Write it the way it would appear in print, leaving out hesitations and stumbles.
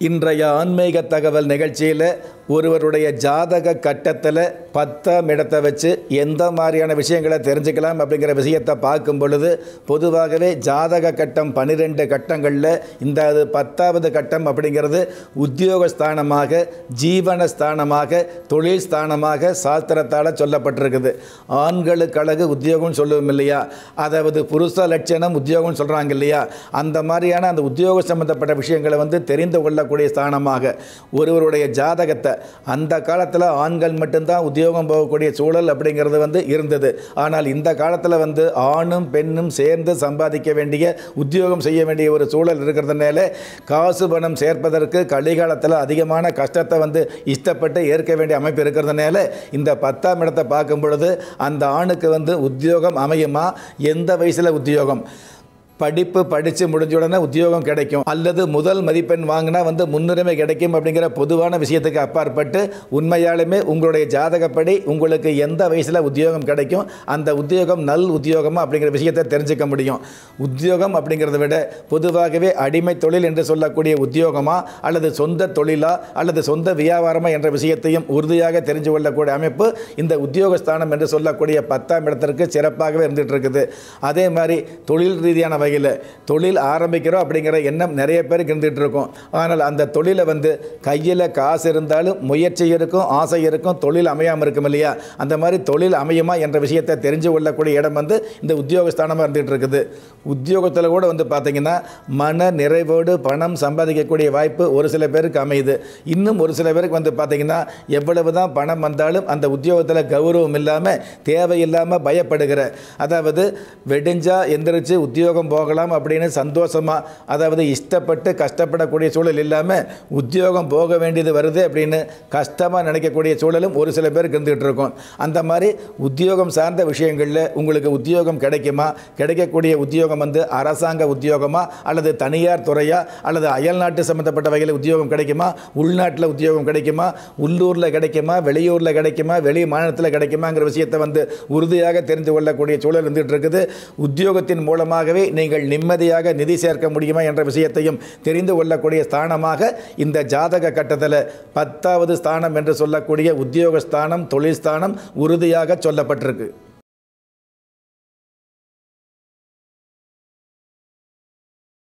இன்றைய ஆன்மீக தகவல் நிகழ்ச்சியில் ஒருவருடைய ஜாதக கட்டத்தில் 10ஆம் இடத்தை வச்சு எந்த மாதிரியான விஷயங்களை தெரிஞ்சுக்கலாம் அப்படிங்கிற விஷயத்தை பார்க்கும் பொழுது, பொதுவாகவே ஜாதக கட்டம் 12 கட்டங்களில் இந்த 10வது கட்டம் அப்படிங்கிறது உத்தியோகஸ்தானமாக, ஜீவனஸ்தானமாக, தொழில் ஸ்தானமாக சாஸ்திரத்தால் சொல்லப்பட்டிருக்குது. ஆண்களுக்கு அழகு உத்தியோகம்னு சொல்லுவோம் இல்லையா, அதாவது புருஷ லட்சணம் உத்தியோகம்னு சொல்கிறாங்க இல்லையா, அந்த மாதிரியான அந்த உத்தியோக சம்பந்தப்பட்ட விஷயங்களை தெரிந்து கொள்ளக்கூடிய ஸ்தானமாக ஒருவருடைய ஜாதகத்தை, அந்த காலத்தில் ஆண்கள் மட்டும்தான் உத்தியோகம் போகக்கூடிய சூழல் அப்படிங்கிறது இருந்தது. ஆனால் இந்த காலத்தில் ஆணும் பெண்ணும் சேர்ந்து சம்பாதிக்க வேண்டிய, உத்தியோகம் செய்ய வேண்டிய ஒரு சூழல் இருக்கிறதுனால காசு பணம் சேர்ப்பதற்கு கலிகாலத்தில் அதிகமான கஷ்டத்தை இஷ்டப்பட்டு ஏற்க வேண்டிய அமைப்பு இருக்கிறதுனால இந்த 10ஆம் இடத்தை பார்க்கும் பொழுது அந்த ஆணுக்கு உத்தியோகம் அமையுமா, எந்த வயசில் உத்தியோகம், படிப்பு படித்து முடிஞ்ச உடனே உத்தியோகம் கிடைக்கும் அல்லது முதல் மதிப்பெண் வாங்கினா முன்னுரிமை கிடைக்கும் அப்படிங்கிற பொதுவான விஷயத்துக்கு அப்பாற்பட்டு உண்மையாலுமே உங்களுடைய ஜாதகப்படி உங்களுக்கு எந்த வயசில் உத்தியோகம் கிடைக்கும், அந்த உத்தியோகம் நல் உத்தியோகமா அப்படிங்கிற விஷயத்தை தெரிஞ்சுக்க முடியும். உத்தியோகம் அப்படிங்கிறத விட பொதுவாகவே அடிமை தொழில் என்று சொல்லக்கூடிய உத்தியோகமா அல்லது சொந்த தொழிலா அல்லது சொந்த வியாபாரமா என்ற விஷயத்தையும் உறுதியாக தெரிஞ்சு கொள்ளக்கூடிய அமைப்பு இந்த உத்தியோகஸ்தானம் என்று சொல்லக்கூடிய 10ஆம் இடத்திற்கு சிறப்பாகவே இருந்துகிட்டு இருக்குது. அதே மாதிரி தொழில் ரீதியான வகையில் தொழில் ஆரம்பிக்கிறோம் அப்படிங்கிற எண்ணம் நிறைய பேருக்கு இருந்துகிட்டு இருக்கும். ஆனால் அந்த தொழிலை கையில் காசு இருந்தாலும் முயற்சி இருக்கும், ஆசை இருக்கும், தொழில் அமையாமல் இருக்கும் இல்லையா, அந்த மாதிரி தொழில் அமையுமா என்ற விஷயத்தை தெரிஞ்சு கொள்ளக்கூடிய இடம் இந்த உத்தியோகஸ்தானமாக இருந்துகிட்டு இருக்குது. உத்தியோகத்தில் கூட பார்த்தீங்கன்னா மன நிறைவோடு பணம் சம்பாதிக்கக்கூடிய வாய்ப்பு ஒரு சில பேருக்கு அமையுது. இன்னும் ஒரு சில பேருக்கு பார்த்தீங்கன்னா எவ்வளவு தான் பணம் வந்தாலும் அந்த உத்தியோகத்தில் கௌரவம் இல்லாமல் தேவையில்லாமல் பயப்படுகிற, அதாவது வெடிஞ்சா எந்திரிச்சு உத்தியோகம் போகலாம் அப்படின்னு சந்தோஷமாக, அதாவது இஷ்டப்பட்டு கஷ்டப்படக்கூடிய சூழல் இல்லாமல் உத்தியோகம் போக வேண்டியது வருது அப்படின்னு கஷ்டமாக நினைக்கக்கூடிய சூழலும் ஒரு சில பேருக்கு இருந்துகிட்டு இருக்கும். அந்த மாதிரி உத்தியோகம் சார்ந்த விஷயங்களில் உங்களுக்கு உத்தியோகம் கிடைக்குமா, கிடைக்கக்கூடிய உத்தியோகம் அரசாங்க உத்தியோகமா அல்லது தனியார் துறையா அல்லது அயல்நாட்டு சம்பந்தப்பட்ட வகையில் உத்தியோகம் கிடைக்குமா, உள்நாட்டில் உத்தியோகம் கிடைக்குமா, உள்ளூரில் கிடைக்குமா, வெளியூரில் கிடைக்குமா, வெளி மாநிலத்தில் கிடைக்குமாங்கிற விஷயத்தை உறுதியாக தெரிந்து கொள்ளக்கூடிய சூழல் இருந்துகிட்டு இருக்குது. உத்தியோகத்தின் மூலமாகவே நீங்கள் நிம்மதியாக நிதி சேர்க்க முடியுமா என்ற விஷயத்தையும் தெரிந்து கொள்ளக்கூடிய ஸ்தானமாக இந்த ஜாதக கட்டத்தில் 10வது ஸ்தானம் என்று சொல்லக்கூடிய உத்தியோகஸ்தானம், தொழில் ஸ்தானம் உறுதியாக சொல்லப்பட்டிருக்கு.